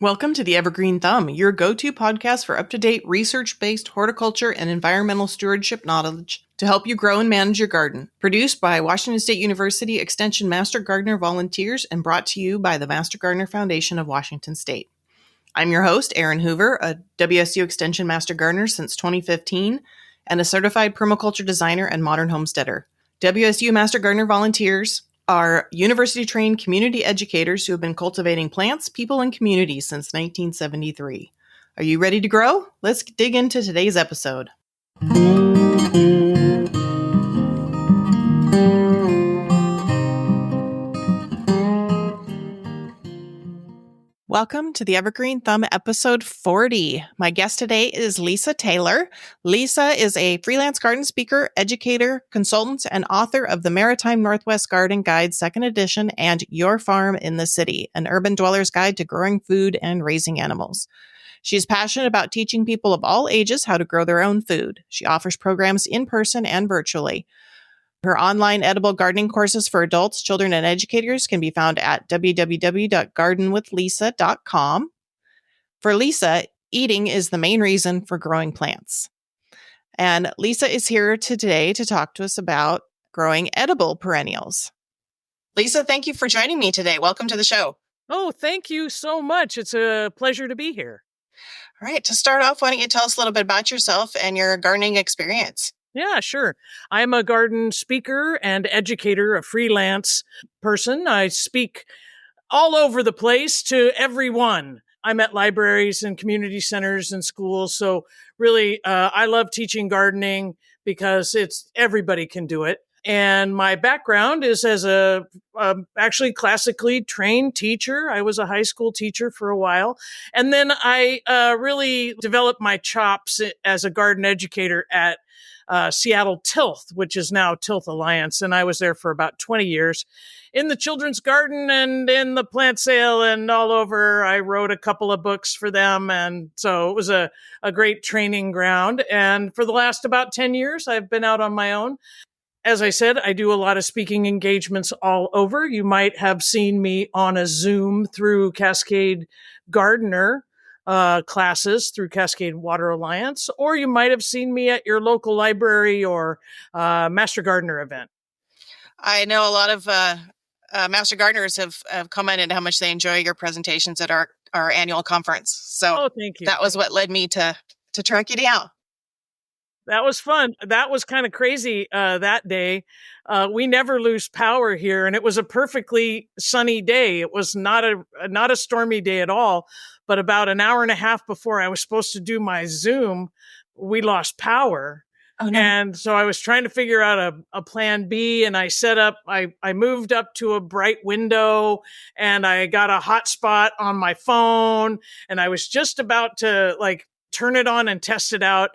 Welcome to the Evergreen Thumb, your go-to podcast for up-to-date research-based horticulture and environmental stewardship knowledge to help you grow and manage your garden. Produced by Washington State University Extension Master Gardener volunteers and brought to you by the Master Gardener Foundation of Washington State. I'm your host, Erin Hoover, a WSU Extension Master Gardener since 2015 and a certified permaculture designer and modern homesteader. WSU Master Gardener volunteers are university-trained community educators who have been cultivating plants, people, and communities since 1973. Are you ready to grow? Let's dig into today's episode. Welcome to the Evergreen Thumb episode 40. My guest today is Lisa Taylor. Lisa is a freelance garden speaker, educator, consultant, and author of the Maritime Northwest Garden Guide 2nd edition and Your Farm in the City, an urban dweller's guide to growing food and raising animals. She is passionate about teaching people of all ages how to grow their own food. She offers programs in person and virtually. Her online edible gardening courses for adults, children, and educators can be found at www.gardenwithlisa.com. For Lisa, eating is the main reason for growing plants. And Lisa is here today to talk to us about growing edible perennials. Lisa, thank you for joining me today. Welcome to the show. Oh, thank you so much. It's a pleasure to be here. All right, to start off, why don't you tell us a little bit about yourself and your gardening experience? Yeah, sure. I'm a garden speaker and educator, a freelance person. I speak all over the place to everyone. I'm at libraries and community centers and schools. So really, I love teaching gardening because everybody can do it. And my background is as a actually classically trained teacher. I was a high school teacher for a while. And then I really developed my chops as a garden educator at Seattle Tilth, which is now Tilth Alliance. And I was there for about 20 years in the children's garden and in the plant sale and all over. I wrote a couple of books for them. And so it was a great training ground. And for the last about 10 years, I've been out on my own. As I said, I do a lot of speaking engagements all over. You might have seen me on a Zoom through Cascade Gardener classes through Cascade Water Alliance, or you might have seen me at your local library or Master Gardener event. I know a lot of Master Gardeners have commented how much they enjoy your presentations at our annual conference. So thank you. That was what led me to track you down. That was fun. That was kind of crazy that day. We never lose power here, and it was a perfectly sunny day. It was not a stormy day at all. But about an hour and a half before I was supposed to do my Zoom, we lost power. Oh, no. And so I was trying to figure out a plan B, and I moved up to a bright window, and I got a hotspot on my phone, and I was just about to turn it on and test it out.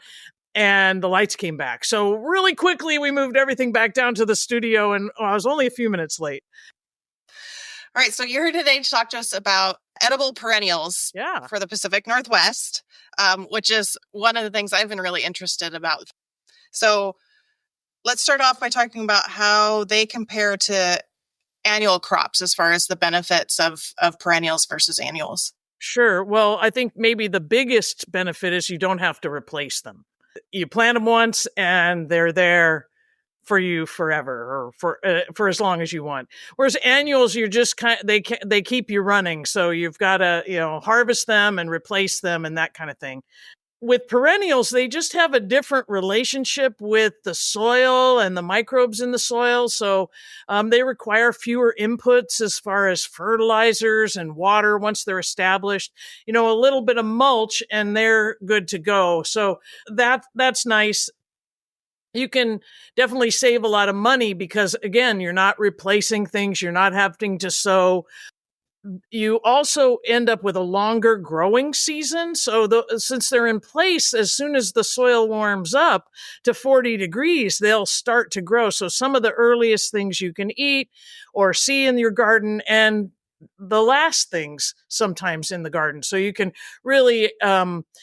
And the lights came back. So really quickly, we moved everything back down to the studio, and I was only a few minutes late. All right. So you're here today to talk to us about edible perennials for the Pacific Northwest, which is one of the things I've been really interested about. So let's start off by talking about how they compare to annual crops as far as the benefits of perennials versus annuals. Sure. Well, I think maybe the biggest benefit is you don't have to replace them. You plant them once and they're there for you forever, or for as long as you want. Whereas annuals, you're just they keep you running, so you've got to harvest them and replace them and that kind of thing. With perennials, they just have a different relationship with the soil and the microbes in the soil. So they require fewer inputs as far as fertilizers and water once they're established. A little bit of mulch and they're good to go. So that's nice. You can definitely save a lot of money because, again, you're not replacing things. You're not having to sow. You also end up with a longer growing season. So since they're in place, as soon as the soil warms up to 40 degrees, they'll start to grow. So some of the earliest things you can eat or see in your garden and the last things sometimes in the garden. So you can really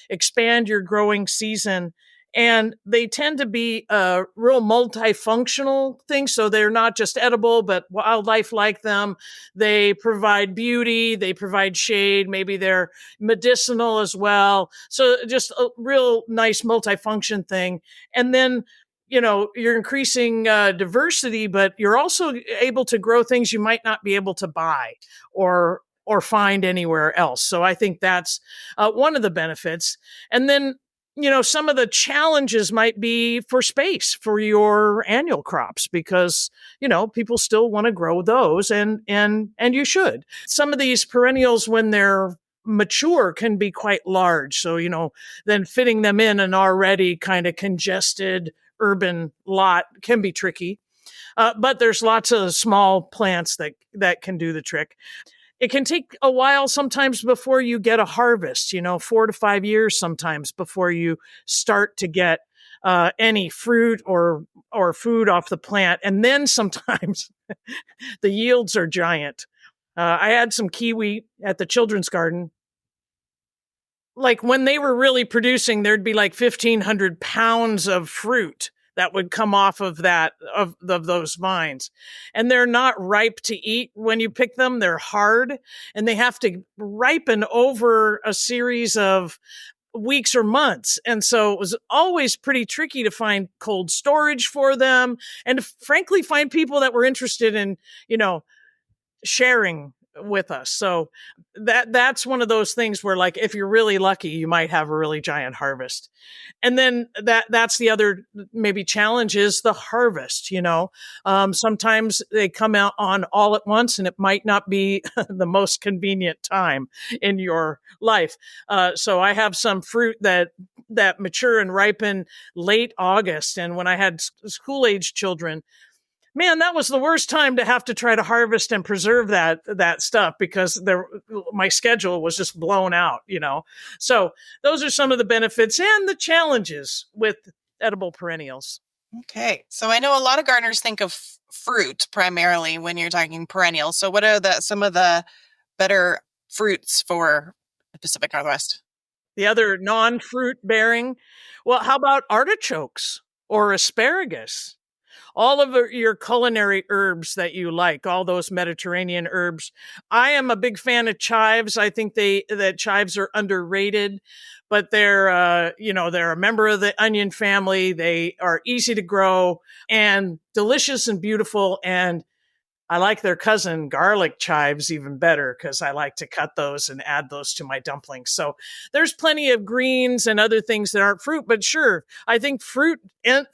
expand your growing season And they tend to be real multifunctional things. So they're not just edible, but wildlife like them. They provide beauty, they provide shade, maybe they're medicinal as well. So just a real nice multifunction thing. And then, you're increasing diversity, but you're also able to grow things you might not be able to buy or find anywhere else. So I think that's one of the benefits. And then, some of the challenges might be for space for your annual crops because, people still want to grow those and you should. Some of these perennials, when they're mature, can be quite large. So, then fitting them in an already kind of congested urban lot can be tricky. But there's lots of small plants that can do the trick. It can take a while sometimes before you get a harvest, 4 to 5 years sometimes before you start to get any fruit or food off the plant. And then sometimes the yields are giant. I had some kiwi at the children's garden. Like when they were really producing, there'd be like 1,500 pounds of fruit that would come off of those vines. And they're not ripe to eat when you pick them. They're hard and they have to ripen over a series of weeks or months. And so it was always pretty tricky to find cold storage for them and to frankly find people that were interested in, sharing with us. So that's one of those things where, like, if you're really lucky, you might have a really giant harvest. And then that's the other maybe challenge is the harvest. Sometimes they come out on all at once and it might not be the most convenient time in your life. So I have some fruit that mature and ripen late August. And when I had school age children, man, that was the worst time to have to try to harvest and preserve that stuff because my schedule was just blown out, So those are some of the benefits and the challenges with edible perennials. Okay. So I know a lot of gardeners think of fruit primarily when you're talking perennials. So what are some of the better fruits for the Pacific Northwest? The other non-fruit bearing? Well, how about artichokes or asparagus? All of your culinary herbs that you like, all those Mediterranean herbs. I am a big fan of chives. I think that chives are underrated, but they're a member of the onion family. They are easy to grow and delicious and beautiful. And I like their cousin garlic chives even better because I like to cut those and add those to my dumplings. So there's plenty of greens and other things that aren't fruit, but sure, I think fruit and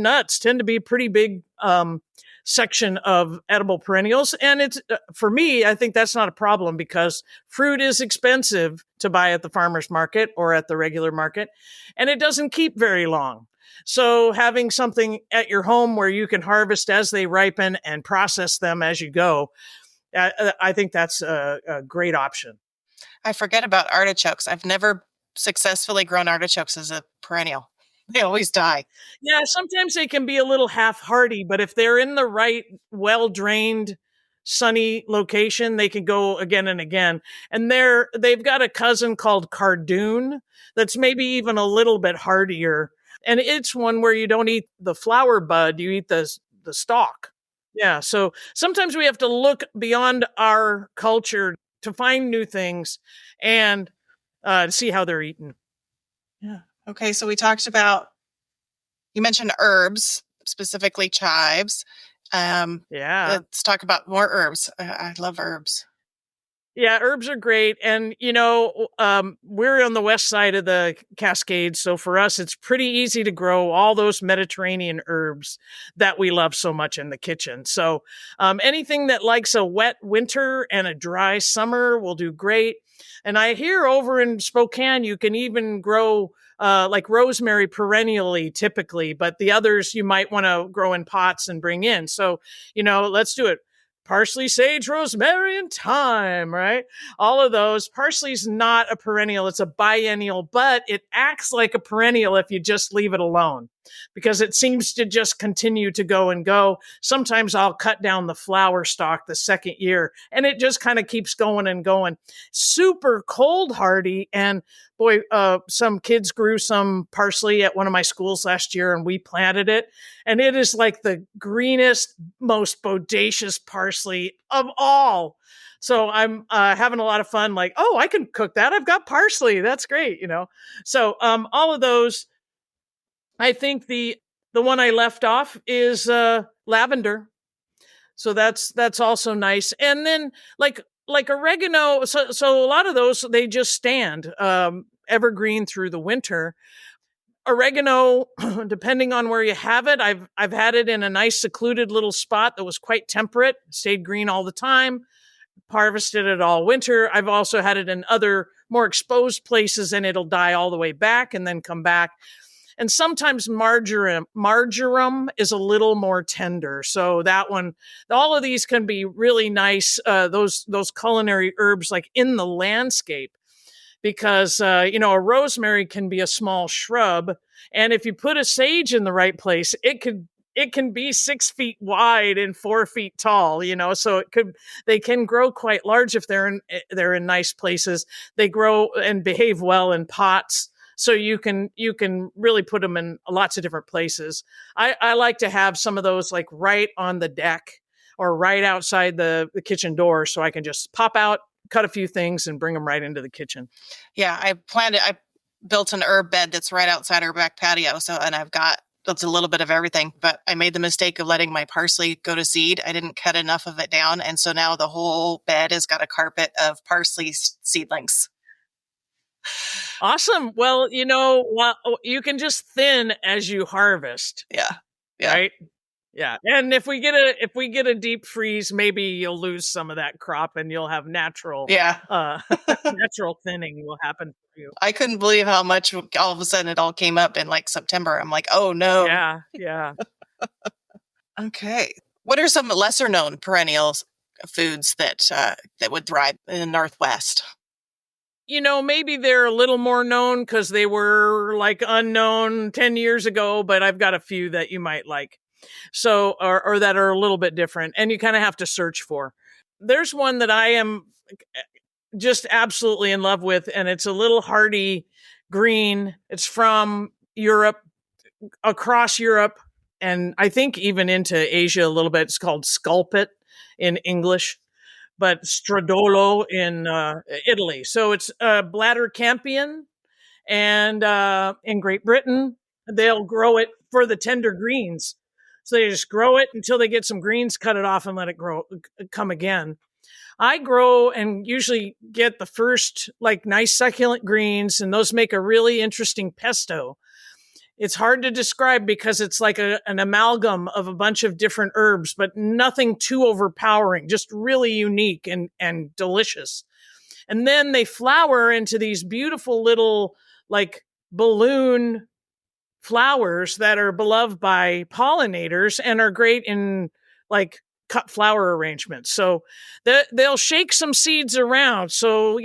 nuts tend to be a pretty big section of edible perennials. And it's for me, I think that's not a problem because fruit is expensive to buy at the farmer's market or at the regular market, and it doesn't keep very long. So having something at your home where you can harvest as they ripen and process them as you go, I think that's a great option. I forget about artichokes. I've never successfully grown artichokes as a perennial. They always die. Yeah, sometimes they can be a little half-hardy, but if they're in the right, well-drained, sunny location, they can go again and again. And they've got a cousin called cardoon that's maybe even a little bit hardier. And it's one where you don't eat the flower bud, you eat the stalk. Yeah, so sometimes we have to look beyond our culture to find new things and to see how they're eaten. Yeah. Okay, so we talked about, you mentioned herbs, specifically chives. Yeah. Let's talk about more herbs. I love herbs. Yeah, herbs are great. And, we're on the west side of the Cascades. So for us, it's pretty easy to grow all those Mediterranean herbs that we love so much in the kitchen. So anything that likes a wet winter and a dry summer will do great. And I hear over in Spokane, you can even grow like rosemary perennially typically, but the others you might want to grow in pots and bring in. So, let's do it. Parsley, sage, rosemary, and thyme, right? All of those. Parsley's not a perennial. It's a biennial, but it acts like a perennial if you just leave it alone. because it seems to just continue to go and go. Sometimes I'll cut down the flower stalk the second year and it just kind of keeps going and going. Super cold hardy. And boy, some kids grew some parsley at one of my schools last year and we planted it. And it is like the greenest, most bodacious parsley of all. So I'm having a lot of fun. Like, oh, I can cook that. I've got parsley. That's great, you know. So all of those. I think the one I left off is lavender. So that's also nice. And then like oregano. So a lot of those they just stand evergreen through the winter. Oregano, depending on where you have it, I've had it in a nice secluded little spot that was quite temperate, stayed green all the time. Harvested it all winter. I've also had it in other more exposed places and it'll die all the way back and then come back. And sometimes marjoram is a little more tender. So that one, all of these can be really nice. Those culinary herbs like in the landscape, because a rosemary can be a small shrub, and if you put a sage in the right place, it can be 6 feet wide and 4 feet tall, so they can grow quite large if they're in nice places. They grow and behave well in pots. So you can really put them in lots of different places. I like to have some of those like right on the deck or right outside the kitchen door, so I can just pop out, cut a few things, and bring them right into the kitchen. Yeah, I built an herb bed that's right outside our back patio. And I've got built a little bit of everything, but I made the mistake of letting my parsley go to seed. I didn't cut enough of it down. And so now the whole bed has got a carpet of parsley seedlings. Awesome. Well, you can just thin as you harvest. Yeah. Right. Yeah. And if we get a deep freeze, maybe you'll lose some of that crop and you'll have natural natural thinning will happen for you. I couldn't believe how much all of a sudden it all came up in like September. I'm like, oh no. Yeah. Okay. What are some lesser known perennials foods that would thrive in the Northwest? Maybe they're a little more known because they were like unknown 10 years ago, but I've got a few that you might like. So, or that are a little bit different and you kind of have to search for. There's one that I am just absolutely in love with, and it's a little hardy green. It's from Europe, across Europe, and I think even into Asia a little bit. It's called sculpit in English, but stradolo in Italy. So it's bladder campion, and in Great Britain, they'll grow it for the tender greens. So they just grow it until they get some greens, cut it off, and let it come again. I grow and usually get the first like nice succulent greens, and those make a really interesting pesto. It's hard to describe because it's like an amalgam of a bunch of different herbs, but nothing too overpowering, just really unique and delicious. And then they flower into these beautiful little like balloon flowers that are beloved by pollinators and are great in like cut flower arrangements. So they'll shake some seeds around. So,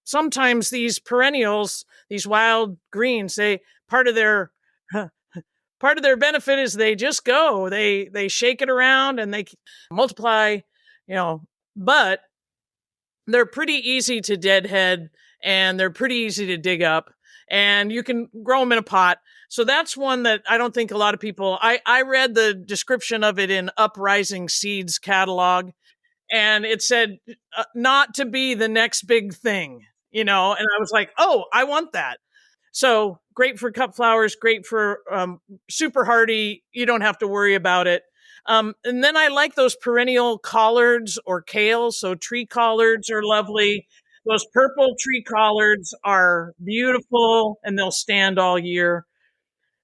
sometimes these perennials, these wild greens, part of their benefit is they just go, they shake it around and they multiply, but they're pretty easy to deadhead and they're pretty easy to dig up. And you can grow them in a pot. So that's one that I don't think a lot of people, I read the description of it in Uprising Seeds catalog, and it said not to be the next big thing, and I was like, oh, I want that. So great for cut flowers, great for super hardy. You don't have to worry about it. And then I like those perennial collards or kale. So tree collards are lovely. Those purple tree collards are beautiful and they'll stand all year.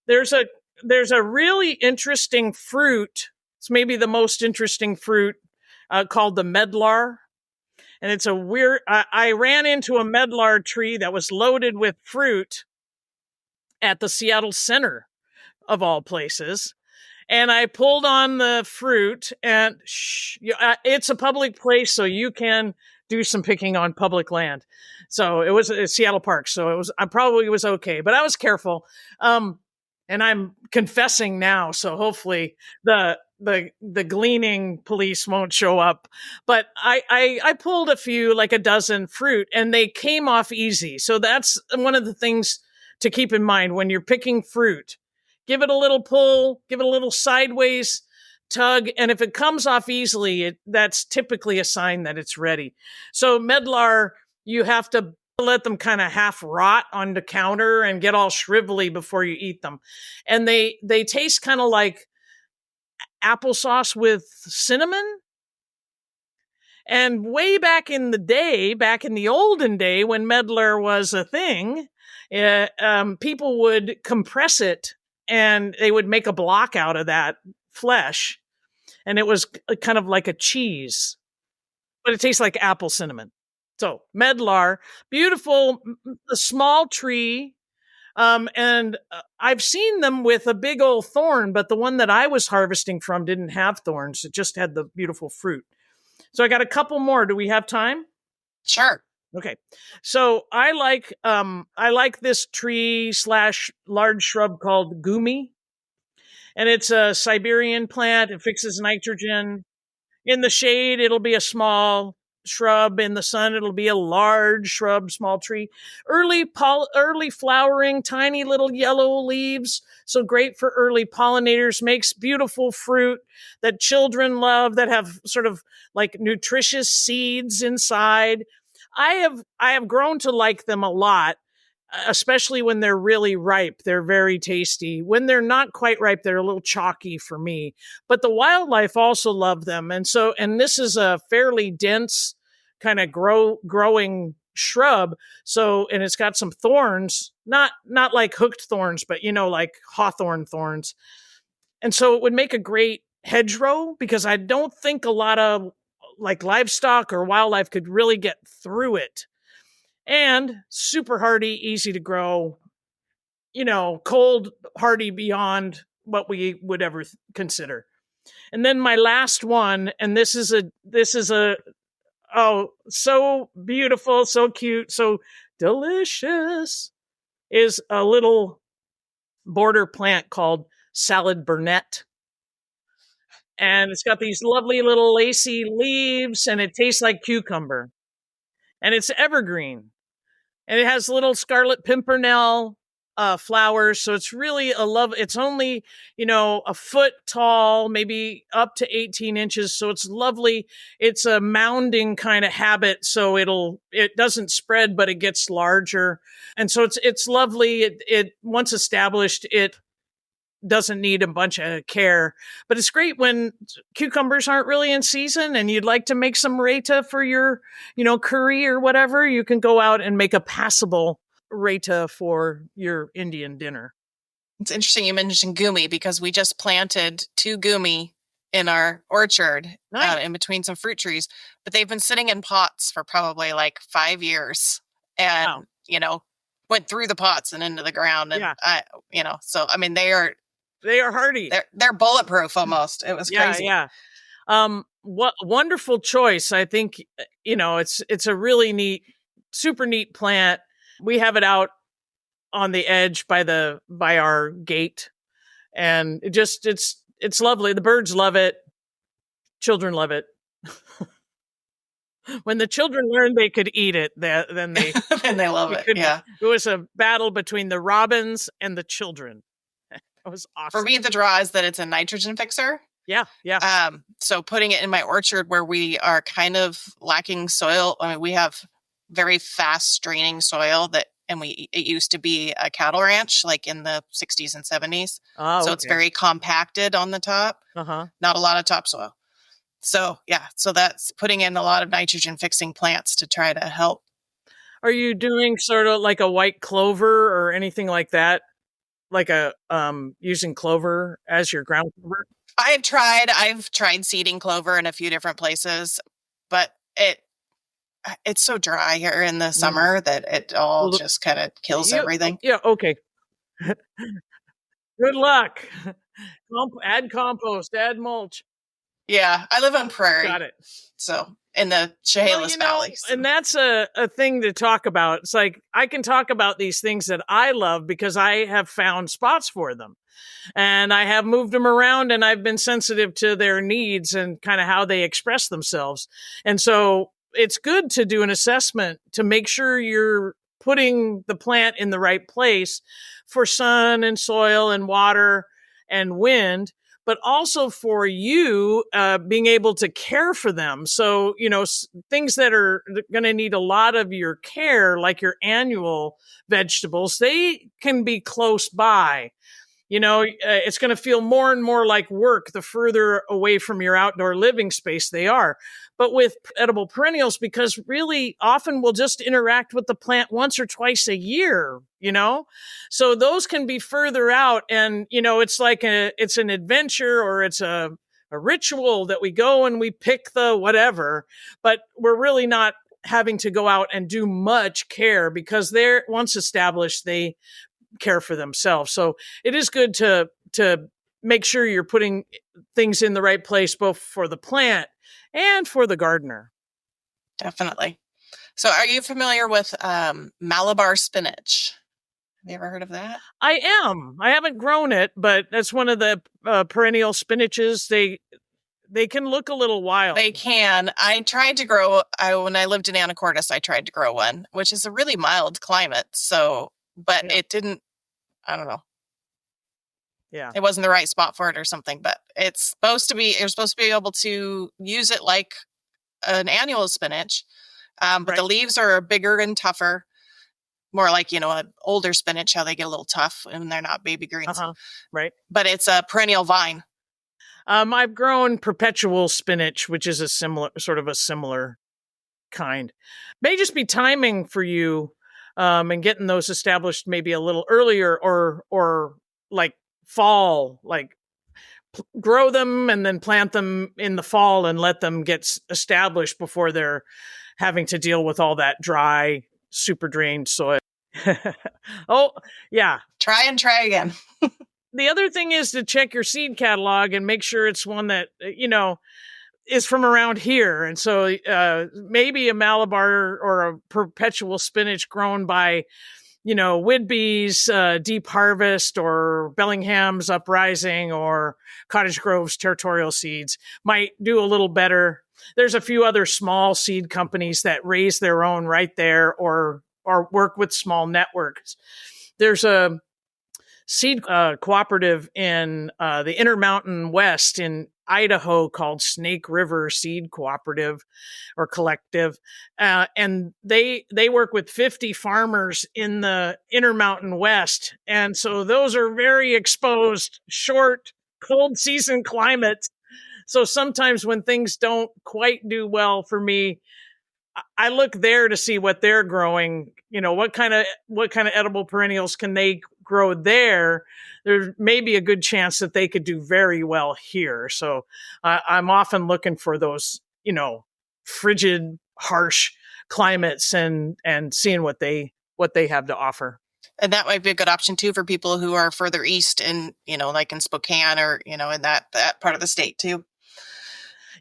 There's a really interesting fruit. It's maybe the most interesting fruit called the medlar. And it's a weird, I ran into a medlar tree that was loaded with fruit at the Seattle Center of all places. And I pulled on the fruit and it's a public place, so you can do some picking on public land. So it was a Seattle Park. So I probably was okay, but I was careful. And I'm confessing now, so hopefully the gleaning police won't show up. But I pulled a few, like a dozen fruit, and they came off easy. So that's one of the things to keep in mind when you're picking fruit. Give it a little pull, give it a little sideways tug, and if it comes off easily, that's typically a sign that it's ready. So medlar, you have to let them kind of half rot on the counter and get all shrivelly before you eat them. And they taste kind of like applesauce with cinnamon. And way back in the day, back in the olden day when medlar was a thing, people would compress it and they would make a block out of that flesh. And it was kind of like a cheese, but it tastes like apple cinnamon. So medlar, beautiful, a small tree. And I've seen them with a big old thorn, but the one that I was harvesting from didn't have thorns. It just had the beautiful fruit. So I got a couple more. Do we have time? Sure. Okay. So I like this tree / large shrub called gumi. And it's a Siberian plant. It fixes nitrogen. In the shade, it'll be a small shrub. In the sun, it'll be a large shrub, small tree. Early flowering, tiny little yellow leaves. So great for early pollinators. Makes beautiful fruit that children love, that have sort of like nutritious seeds inside. I have grown to like them a lot, especially when they're really ripe. They're very tasty. When they're not quite ripe, they're a little chalky for me. But the wildlife also love them. And this is a fairly dense kind of growing shrub. So, and it's got some thorns, not like hooked thorns, but like hawthorn thorns. And so it would make a great hedgerow, because I don't think a lot of like livestock or wildlife could really get through it. And super hardy, easy to grow, cold hardy beyond what we would ever consider. And then my last one, and this is a oh, so beautiful, so cute, so delicious, is a little border plant called salad burnet. And it's got these lovely little lacy leaves, and it tastes like cucumber. And it's evergreen. And it has little scarlet pimpernel flowers. So it's really it's only, a foot tall, maybe up to 18 inches. So it's lovely. It's a mounding kind of habit. So it doesn't spread, but it gets larger. And so it's lovely. It once established, it doesn't need a bunch of care, but it's great when cucumbers aren't really in season and you'd like to make some raita for your, curry or whatever. You can go out and make a passable raita for your Indian dinner. It's interesting you mentioned gumi, because we just planted 2 gumi in our orchard. Nice. In between some fruit trees, but they've been sitting in pots for probably like 5 years, and went through the pots and into the ground, and so I mean they are hardy. They're bulletproof almost. It was crazy. Yeah. What wonderful choice. I think, it's a really neat, super neat plant. We have it out on the edge by our gate, and it's lovely. The birds love it. Children love it. When the children learned they could eat it, then they and they love it. Yeah. It was a battle between the robins and the children. It was awesome. For me, the draw is that it's a nitrogen fixer. Yeah. So putting it in my orchard where we are kind of lacking soil. I mean, we have very fast draining soil it used to be a cattle ranch, like in the 60s and 70s. Oh, so it's very compacted on the top. Uh-huh. Not a lot of topsoil. So so that's putting in a lot of nitrogen fixing plants to try to help. Are you doing sort of like a white clover or anything like that? Like using clover as your ground cover? I've tried seeding clover in a few different places, but it's so dry here in the summer that it all just kind of kills everything. Yeah. Okay. Good luck. Add compost, add mulch. Yeah, I live on prairie. Got it. So in the Chehalis Valley. So. And that's a thing to talk about. It's like I can talk about these things that I love because I have found spots for them. And I have moved them around and I've been sensitive to their needs and kind of how they express themselves. And so it's good to do an assessment to make sure you're putting the plant in the right place for sun and soil and water and wind, but also for you being able to care for them. So, things that are going to need a lot of your care, like your annual vegetables, they can be close by. It's going to feel more and more like work the further away from your outdoor living space they are. But with edible perennials, because really often we'll just interact with the plant once or twice a year, so those can be further out. And, it's like it's an adventure or it's a ritual that we go and we pick the whatever, but we're really not having to go out and do much care because they're once established, they care for themselves. So it is good to make sure you're putting things in the right place, both for the plant and for the gardener. Definitely. So are you familiar with Malabar spinach? Have you ever heard of that? I am. I haven't grown it, but that's one of the perennial spinaches. They can look a little wild. They can. I tried to grow, when I lived in Anacortes, I tried to grow one, which is a really mild climate. So, but it didn't, I don't know. Yeah. It wasn't the right spot for it or something, but you're supposed to be able to use it like an annual spinach. But the leaves are bigger and tougher, more like, an older spinach, how they get a little tough and they're not baby greens. Right. But it's a perennial vine. I've grown perpetual spinach, which is a similar kind. May just be timing for you, and getting those established maybe a little earlier or like fall, like grow them and then plant them in the fall and let them get established before they're having to deal with all that dry, super drained soil. Oh, yeah. Try and try again. The other thing is to check your seed catalog and make sure it's one that, is from around here. And so maybe a Malabar or a perpetual spinach grown by, Whidbey's Deep Harvest or Bellingham's Uprising or Cottage Grove's Territorial Seeds might do a little better. There's a few other small seed companies that raise their own right there or work with small networks. There's a seed cooperative in the Intermountain West in Idaho called Snake River Seed Cooperative or Collective. And they work with 50 farmers in the Intermountain West. And so those are very exposed, short, cold season climates. So sometimes when things don't quite do well for me, I look there to see what they're growing. What kind of edible perennials can they grow there? There may be a good chance that they could do very well here. So I'm often looking for those, frigid, harsh climates and seeing what they have to offer. And that might be a good option too for people who are further east and, like in Spokane or, in that part of the state too.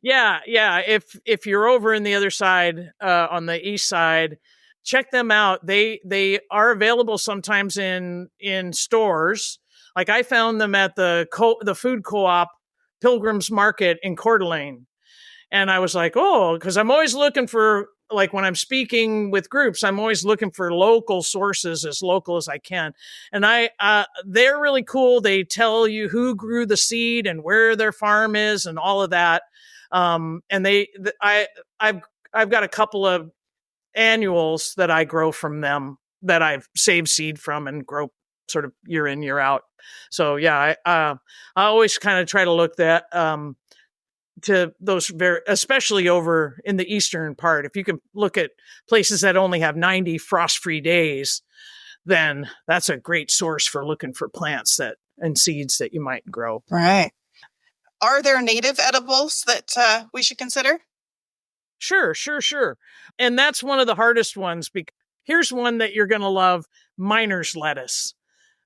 Yeah. If you're over in the other side, on the east side, check them out. They are available sometimes in stores. Like I found them at the food co-op Pilgrim's Market in Coeur d'Alene. And I was like, because I'm always looking for, like when I'm speaking with groups, I'm always looking for local sources, as local as I can. And they're really cool. They tell you who grew the seed and where their farm is and all of that. And I've got a couple of annuals that I grow from them that I've saved seed from and grow sort of year in, year out. So yeah, I always kind of try to look to those especially over in the eastern part. If you can look at places that only have 90 frost-free days, then that's a great source for looking for plants and seeds that you might grow. Right. Are there native edibles that we should consider? Sure. And that's one of the hardest ones. Because here's one that you're going to love: miner's lettuce,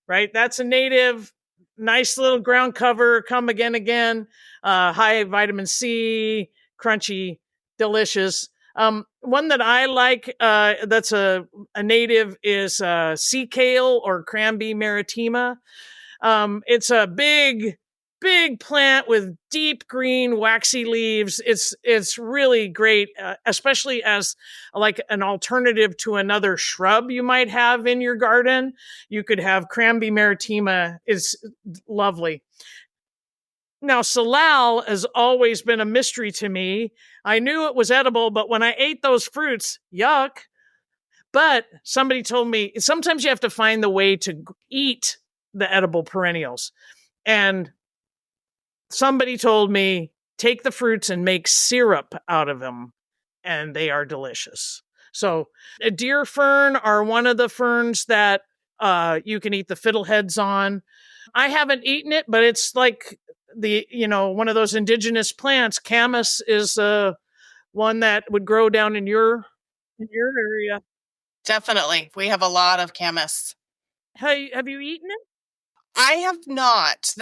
right? That's a native. nice little ground cover, come again, high vitamin C, crunchy, delicious. One that I like that's a native is sea kale or Cranberry maritima. It's a big plant with deep green waxy leaves. It's really great, especially as like an alternative to another shrub you might have in your garden. You could have Cranberry maritima. Is lovely. Now, salal has always been a mystery to me. I knew it was edible, but when I ate those fruits, yuck. But somebody told me sometimes you have to find the way to eat the edible perennials. And somebody told me take the fruits and make syrup out of them, and they are delicious. So, a deer fern are one of the ferns that you can eat the fiddleheads on. I haven't eaten it, but it's like one of those indigenous plants. Camas is one that would grow down in your area. Definitely. We have a lot of camas. Hey, have you eaten it? I have not.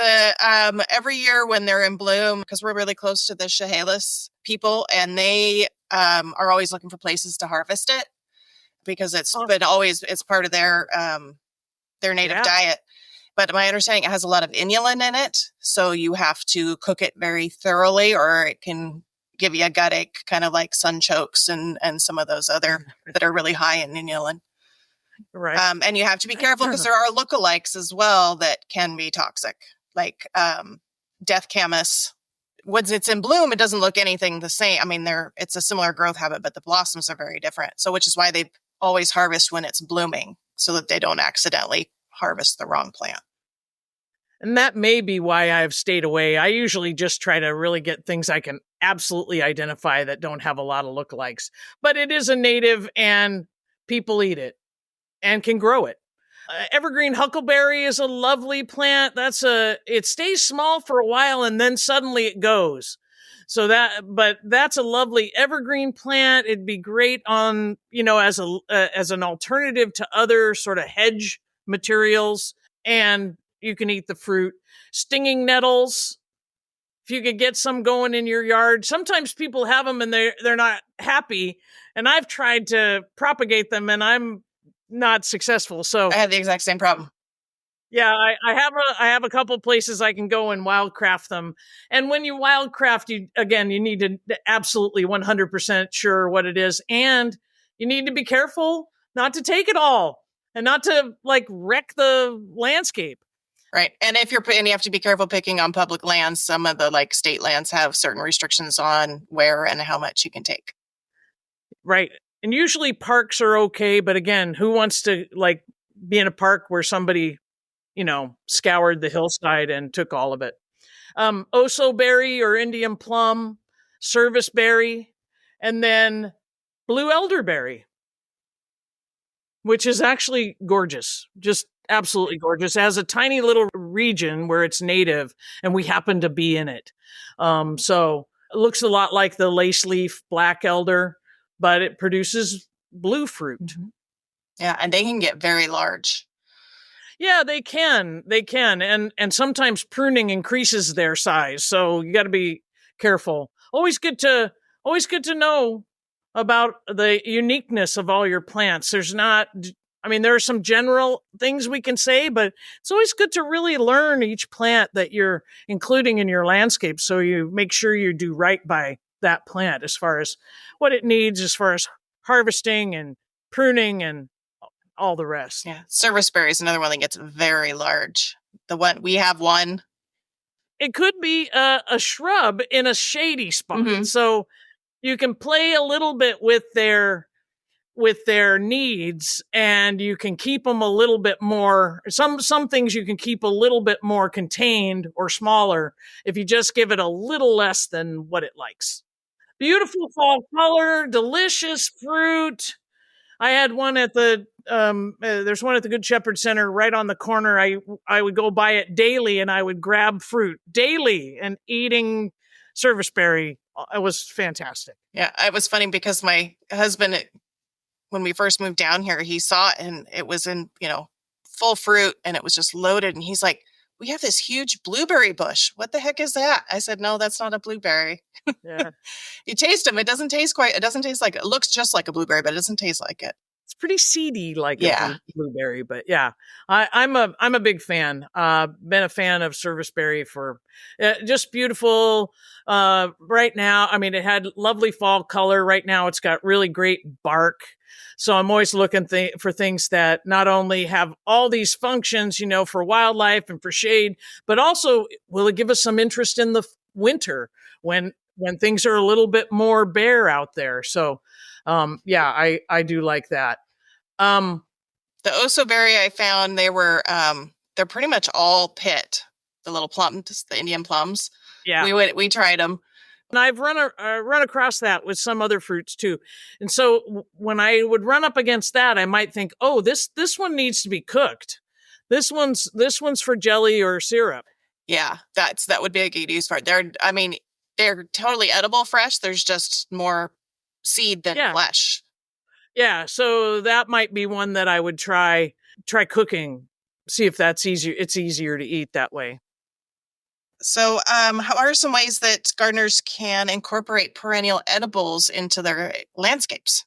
Every year when they're in bloom, because we're really close to the Chehalis people, and they are always looking for places to harvest it because it's part of their native diet. But my understanding, it has a lot of inulin in it, so you have to cook it very thoroughly, or it can give you a gut ache, kind of like sunchokes and some of those other that are really high in inulin. Right. And you have to be careful because there are lookalikes as well that can be toxic, like death camas. Once it's in bloom, it doesn't look anything the same. I mean, it's a similar growth habit, but the blossoms are very different. So, which is why they always harvest when it's blooming, so that they don't accidentally harvest the wrong plant. And that may be why I've stayed away. I usually just try to really get things I can absolutely identify that don't have a lot of lookalikes. But it is a native, and people eat it and can grow it. Evergreen huckleberry is a lovely plant. It stays small for a while and then suddenly it goes. But that's a lovely evergreen plant. It'd be great on, as an alternative to other sort of hedge materials, and you can eat the fruit. Stinging nettles, if you could get some going in your yard. Sometimes people have them and they're not happy, and I've tried to propagate them and I'm not successful. So I had the exact same problem. Yeah, I have a couple places I can go and wildcraft them. And when you wildcraft, you need to absolutely 100% sure what it is, and you need to be careful not to take it all and not to wreck the landscape. Right. And you have to be careful picking on public lands. Some of the state lands have certain restrictions on where and how much you can take. Right. And usually parks are okay, but again, who wants to be in a park where somebody, scoured the hillside and took all of it? Oso berry or Indian plum, service berry, and then blue elderberry, which is actually gorgeous. Just absolutely gorgeous. It has a tiny little region where it's native, and we happen to be in it. So it looks a lot like the lace leaf black elder, but it produces blue fruit. Mm-hmm. Yeah, and they can get very large. Yeah, they can. And sometimes pruning increases their size. So you got to be careful. Always good to know about the uniqueness of all your plants. There are some general things we can say, but it's always good to really learn each plant that you're including in your landscape, so you make sure you do right by that plant as far as what it needs, as far as harvesting and pruning and all the rest. Yeah, serviceberry is another one that gets very large. We have one. It could be a shrub in a shady spot, mm-hmm. So you can play a little bit with their needs, and you can keep them a little bit more. Some things you can keep a little bit more contained or smaller if you just give it a little less than what it likes. Beautiful fall color, delicious fruit. I had one at there's one at the Good Shepherd Center right on the corner. I would go by it daily, and I would grab fruit daily and eating serviceberry. It was fantastic. Yeah, it was funny because my husband, when we first moved down here, he saw it and it was in, full fruit, and it was just loaded. And he's like, we have this huge blueberry bush. What the heck is that? I said, no, that's not a blueberry. Yeah. You taste them. It doesn't taste like, it looks just like a blueberry, but it doesn't taste like it. It's pretty seedy like Yeah. a blueberry, but yeah, I'm a big fan. Been a fan of serviceberry for just beautiful. Right now, I mean, it had lovely fall color. Right now, it's got really great bark. So I'm always looking for things that not only have all these functions, for wildlife and for shade, but also will it give us some interest in the winter when things are a little bit more bare out there. So yeah, I do like that. The osoberry I found, they're pretty much all pit. The little plums, the Indian plums. Yeah. We tried them. And I've run across that with some other fruits too. And so when I would run up against that, I might think, oh, this one needs to be cooked. This one's for jelly or syrup. Yeah, that would be a good use for it. They're totally edible fresh. There's just more seed than flesh. Yeah, so that might be one that I would try cooking. See if that's easier. It's easier to eat that way. So, how are some ways that gardeners can incorporate perennial edibles into their landscapes?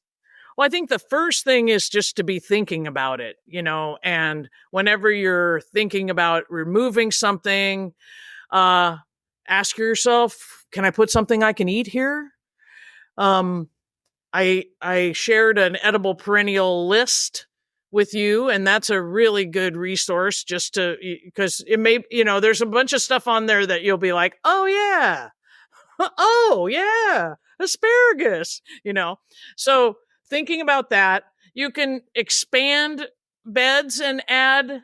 Well, I think the first thing is just to be thinking about it, and whenever you're thinking about removing something, ask yourself, can I put something I can eat here? I shared an edible perennial list with you, and that's a really good resource because it may, there's a bunch of stuff on there that you'll be like, oh yeah, oh yeah, asparagus, So thinking about that, you can expand beds and add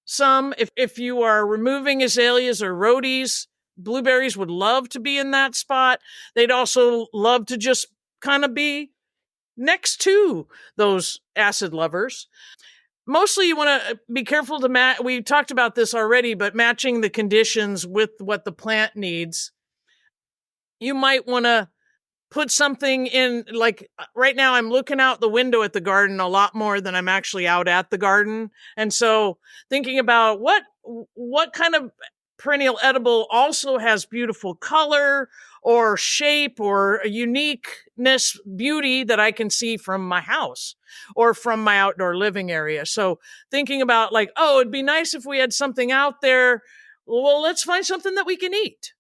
some. If you are removing azaleas or rhodies, blueberries would love to be in that spot. They'd also love to just kind of be next to those acid lovers. Mostly you want to be careful to match. We talked about this already, but matching the conditions with what the plant needs. You might want to put something in, like right now I'm looking out the window at the garden a lot more than I'm actually out at the garden. And so thinking about what kind of perennial edible also has beautiful color or shape or a uniqueness, beauty that I can see from my house or from my outdoor living area. So thinking about like, oh, it'd be nice if we had something out there. Well, let's find something that we can eat.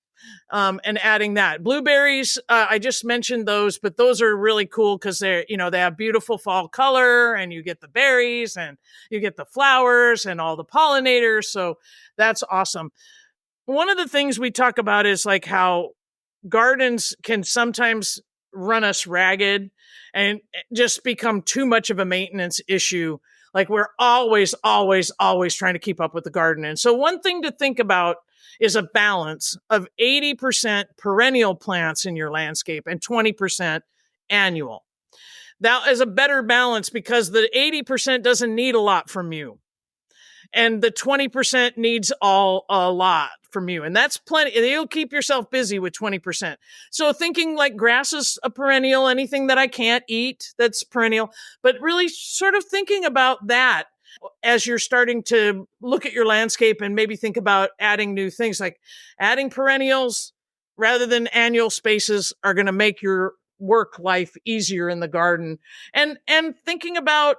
And adding that. Blueberries, I just mentioned those, but those are really cool because they have beautiful fall color and you get the berries and you get the flowers and all the pollinators. So that's awesome. One of the things we talk about is like how gardens can sometimes run us ragged and just become too much of a maintenance issue. Like we're always, always, always trying to keep up with the garden. And so one thing to think about is a balance of 80% perennial plants in your landscape and 20% annual. That is a better balance because the 80% doesn't need a lot from you. And the 20% needs a lot from you. And that's plenty. You'll keep yourself busy with 20%. So thinking like grass is a perennial, anything that I can't eat, that's perennial, but really sort of thinking about that as you're starting to look at your landscape and maybe think about adding new things, like adding perennials rather than annual spaces are going to make your work life easier in the garden. And thinking about,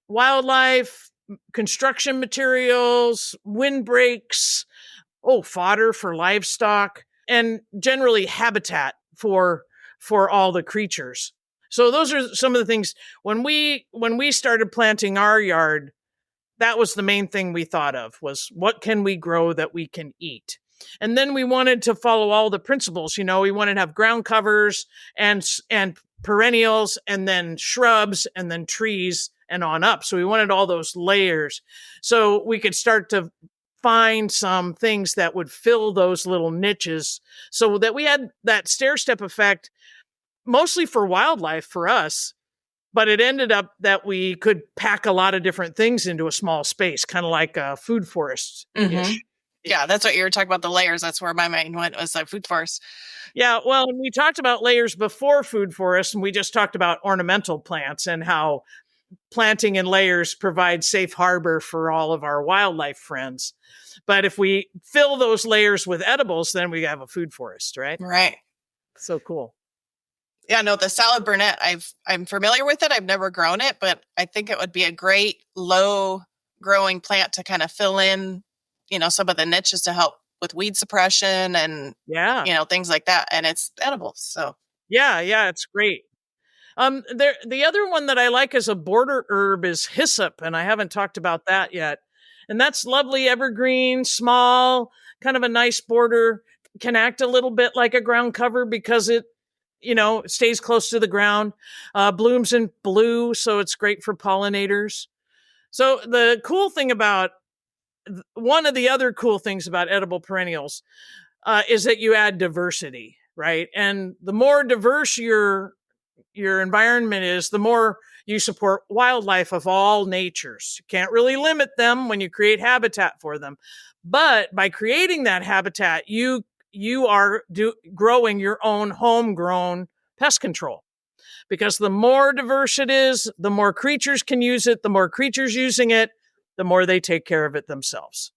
wildlife, construction materials, windbreaks, fodder for livestock, and generally habitat for all the creatures. So those are some of the things when we started planting our yard, that was the main thing we thought of was what can we grow that we can eat? And then we wanted to follow all the principles, we wanted to have ground covers and perennials and then shrubs and then trees and on up. So we wanted all those layers so we could start to find some things that would fill those little niches so that we had that stair-step effect, mostly for wildlife for us, but it ended up that we could pack a lot of different things into a small space, kind of like a food forest. Mm-hmm. Yeah, that's what you were talking about, the layers. That's where my mind went, was like food forest. Yeah, well, we talked about layers before food forest, and we just talked about ornamental plants and how planting in layers provides safe harbor for all of our wildlife friends. But if we fill those layers with edibles, then we have a food forest, right? Right. So cool. Yeah, no, the salad burnet, I'm familiar with it. I've never grown it, but I think it would be a great low growing plant to kind of fill in, some of the niches to help with weed suppression and, Yeah. things like that. And it's edible. So Yeah, it's great. The other one that I like as a border herb is hyssop, and I haven't talked about that yet. And that's lovely evergreen, small, kind of a nice border, can act a little bit like a ground cover because it stays close to the ground, blooms in blue, so it's great for pollinators. So one of the other cool things about edible perennials is that you add diversity, right? And the more diverse your environment is, the more you support wildlife of all natures. You can't really limit them when you create habitat for them. But by creating that habitat, you are growing your own homegrown pest control. Because the more diverse it is, the more creatures can use it, the more creatures using it, the more they take care of it themselves.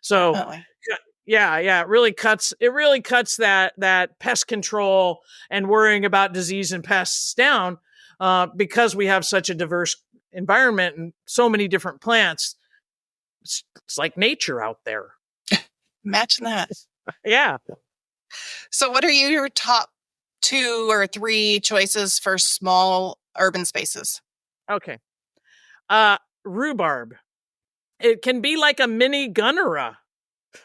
So definitely. yeah, it really cuts that pest control and worrying about disease and pests down, because we have such a diverse environment and so many different plants. It's like nature out there. Imagine that. Yeah. So what are your top 2 or 3 choices for small urban spaces? Okay. Rhubarb. It can be like a mini gunnera, if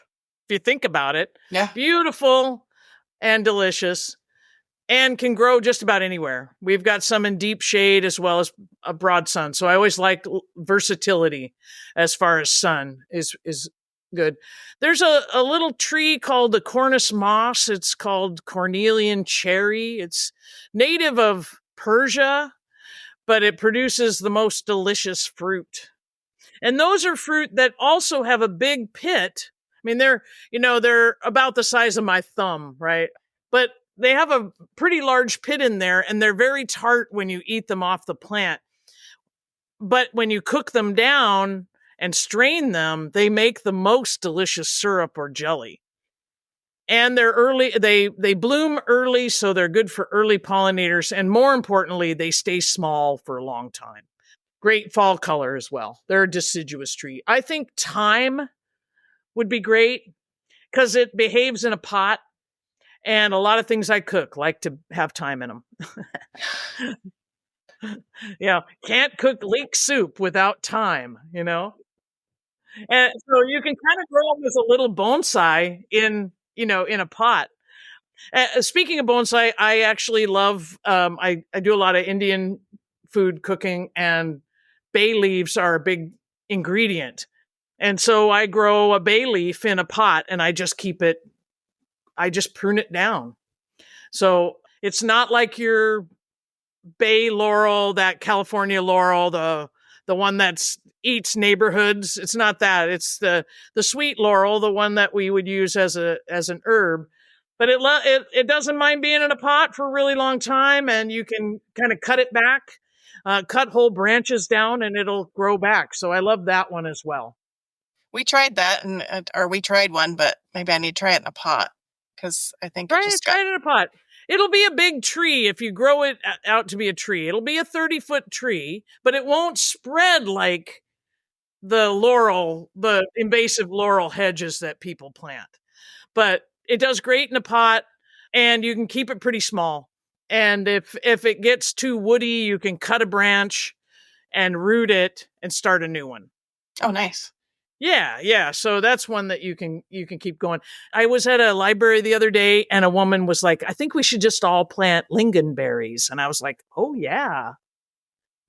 you think about it. Yeah. Beautiful and delicious, and can grow just about anywhere. We've got some in deep shade as well as a broad sun. So I always like versatility as far as sun is good. There's a little tree called the cornus moss. It's called cornelian cherry. It's native of Persia, but it produces the most delicious fruit. And those are fruit that also have a big pit. I mean, they're about the size of my thumb, right? But they have a pretty large pit in there, and they're very tart when you eat them off the plant. But when you cook them down and strain them, they make the most delicious syrup or jelly. And they bloom early, so they're good for early pollinators. And more importantly, they stay small for a long time. Great fall color as well. They're a deciduous tree. I think thyme would be great because it behaves in a pot. And a lot of things I cook like to have thyme in them. Can't cook leek soup without thyme, And so you can kind of grow them as a little bonsai in a pot. Speaking of bonsai, I actually love, I do a lot of Indian food cooking, and bay leaves are a big ingredient. And so I grow a bay leaf in a pot, and I just prune it down. So it's not like your bay laurel, that California laurel, the one that eats neighborhoods. It's not that. It's the sweet laurel, the one that we would use as an herb. But it doesn't mind being in a pot for a really long time, and you can kind of cut it back, cut whole branches down, and it'll grow back. So I love that one as well. We tried that, or we tried one, but maybe I need to try it in a pot because I think try it in a pot. It'll be a big tree if you grow it out to be a tree. It'll be a 30-foot tree, but it won't spread like the invasive laurel hedges that people plant. But it does great in a pot, and you can keep it pretty small. And if it gets too woody, you can cut a branch and root it and start a new one. Oh, nice. Yeah. So that's one that you can keep going. I was at a library the other day, and a woman was like, I think we should just all plant lingonberries. And I was like, oh yeah.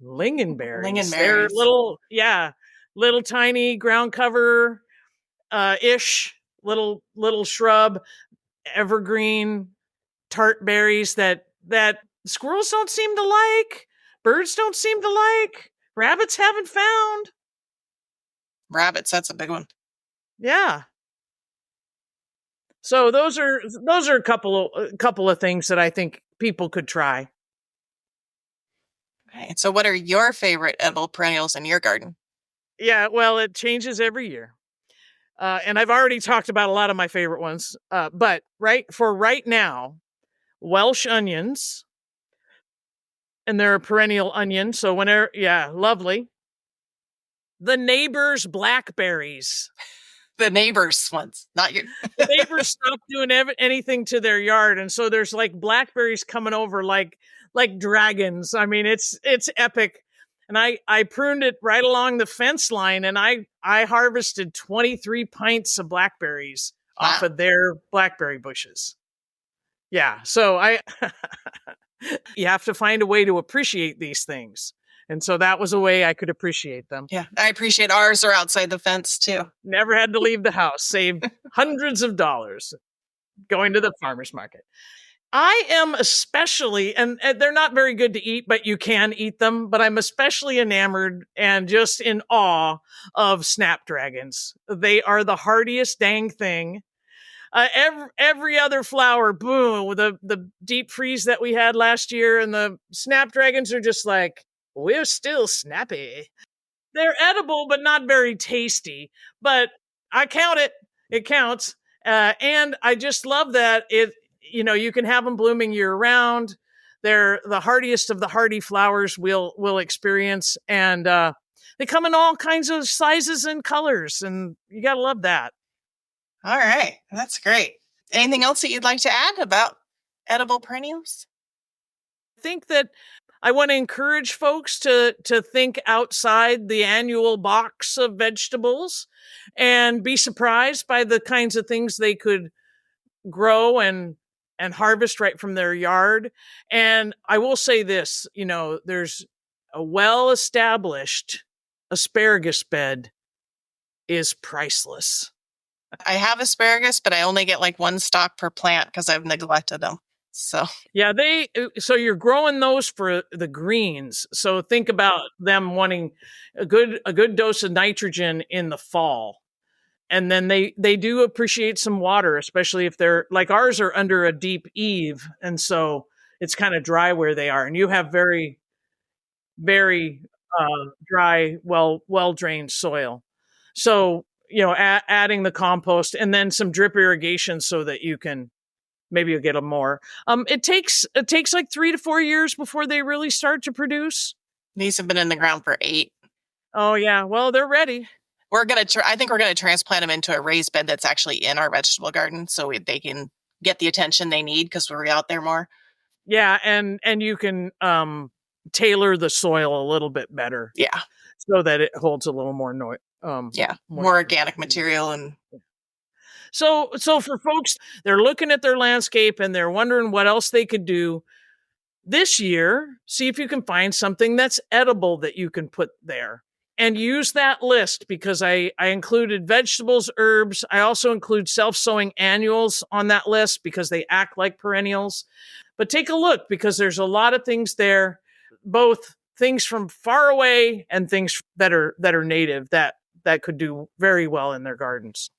Lingonberries. They're little tiny ground cover ish, little shrub, evergreen tart berries that squirrels don't seem to like, birds don't seem to like, rabbits haven't found. Rabbits, that's a big one. Yeah. So those are a couple of things that I think people could try. Okay. So what are your favorite edible perennials in your garden? Yeah, well, it changes every year. And I've already talked about a lot of my favorite ones. But right now, Welsh onions, and they're a perennial onion. So whenever, lovely. The neighbors' blackberries. The neighbors' ones, not your. The neighbors stopped doing anything to their yard, and so there's like blackberries coming over like dragons. I mean, it's epic. And I pruned it right along the fence line, and I harvested 23 pints of blackberries off of their blackberry bushes. Yeah, so you have to find a way to appreciate these things. And so that was a way I could appreciate them. Yeah, I appreciate ours are outside the fence too. Never had to leave the house, saved hundreds of dollars going to the farmer's market. I am especially, and they're not very good to eat, but you can eat them, but I'm especially enamored and just in awe of snapdragons. They are the hardiest dang thing. Every other flower, boom, the deep freeze that we had last year, and the snapdragons are just like, we're still snappy. They're edible, but not very tasty. But I count it. It counts. And I just love that you can have them blooming year round. They're the hardiest of the hardy flowers we'll experience. And they come in all kinds of sizes and colors. And you got to love that. All right. That's great. Anything else that you'd like to add about edible perennials? I think that I want to encourage folks to think outside the annual box of vegetables and be surprised by the kinds of things they could grow and harvest right from their yard. And I will say this, there's a well-established asparagus bed is priceless. I have asparagus, but I only get like one stalk per plant because I've neglected them. So yeah, so you're growing those for the greens. So think about them wanting a good dose of nitrogen in the fall. And then they do appreciate some water, especially if they're like ours are under a deep eave. And so it's kind of dry where they are. And you have very, very dry, well-drained soil. So, adding the compost and then some drip irrigation so that maybe you'll get them more. It takes like 3 to 4 years before they really start to produce. These have been in the ground for 8. Oh yeah. Well, they're ready. I think we're going to transplant them into a raised bed that's actually in our vegetable garden so they can get the attention they need because we're out there more. Yeah. And you can, tailor the soil a little bit better. Yeah. So that it holds a little more noise. More organic material. And so for folks, they're looking at their landscape and they're wondering what else they could do this year. See if you can find something that's edible that you can put there and use that list, because I included vegetables, herbs. I also include self-sowing annuals on that list because they act like perennials. But take a look, because there's a lot of things there, both things from far away and things that are native that could do very well in their gardens.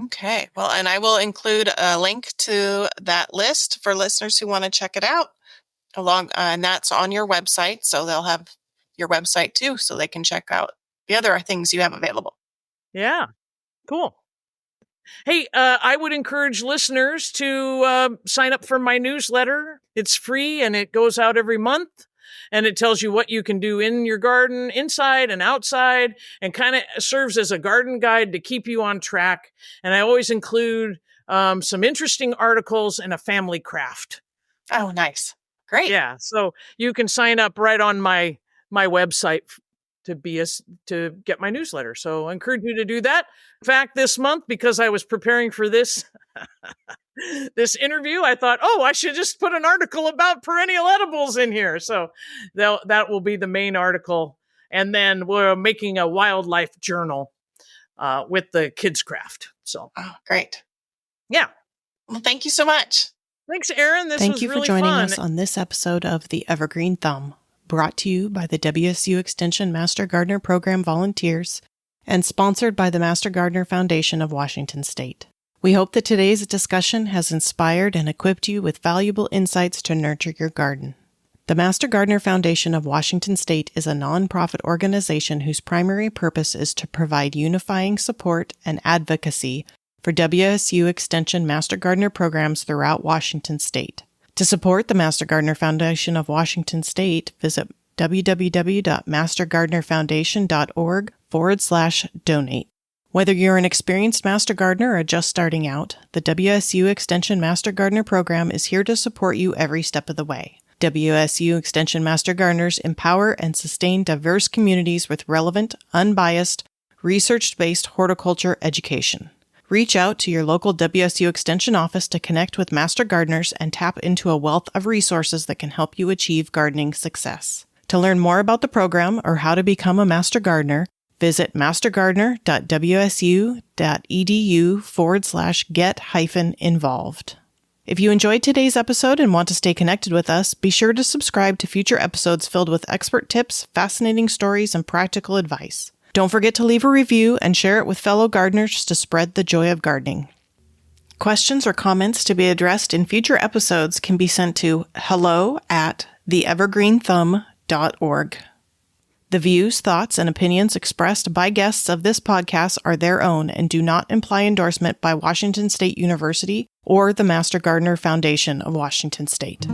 Okay. Well, and I will include a link to that list for listeners who want to check it out and that's on your website. So they'll have your website too, so they can check out the other things you have available. Yeah. Cool. Hey, I would encourage listeners to sign up for my newsletter. It's free and it goes out every month. And it tells you what you can do in your garden, inside and outside, and kind of serves as a garden guide to keep you on track. And I always include some interesting articles and a family craft. Oh, nice. Great. Yeah. So you can sign up right on my website to get my newsletter. So I encourage you to do that. In fact, this month, because I was preparing for this interview, I thought, I should just put an article about perennial edibles in here. So that will be the main article. And then we're making a wildlife journal with the kids craft. So, great. Yeah. Well, thank you so much. Thanks, Erin. Thank you for joining us on this episode of the Evergreen Thumb, brought to you by the WSU Extension Master Gardener Program volunteers and sponsored by the Master Gardener Foundation of Washington State. We hope that today's discussion has inspired and equipped you with valuable insights to nurture your garden. The Master Gardener Foundation of Washington State is a nonprofit organization whose primary purpose is to provide unifying support and advocacy for WSU Extension Master Gardener programs throughout Washington State. To support the Master Gardener Foundation of Washington State, visit www.mastergardenerfoundation.org/donate. Whether you're an experienced Master Gardener or just starting out, the WSU Extension Master Gardener program is here to support you every step of the way. WSU Extension Master Gardeners empower and sustain diverse communities with relevant, unbiased, research-based horticulture education. Reach out to your local WSU Extension office to connect with Master Gardeners and tap into a wealth of resources that can help you achieve gardening success. To learn more about the program or how to become a Master Gardener, visit mastergardener.wsu.edu/get-involved. If you enjoyed today's episode and want to stay connected with us, be sure to subscribe to future episodes filled with expert tips, fascinating stories, and practical advice. Don't forget to leave a review and share it with fellow gardeners to spread the joy of gardening. Questions or comments to be addressed in future episodes can be sent to hello@theevergreenthumb.org. The views, thoughts, and opinions expressed by guests of this podcast are their own and do not imply endorsement by Washington State University or the Master Gardener Foundation of Washington State.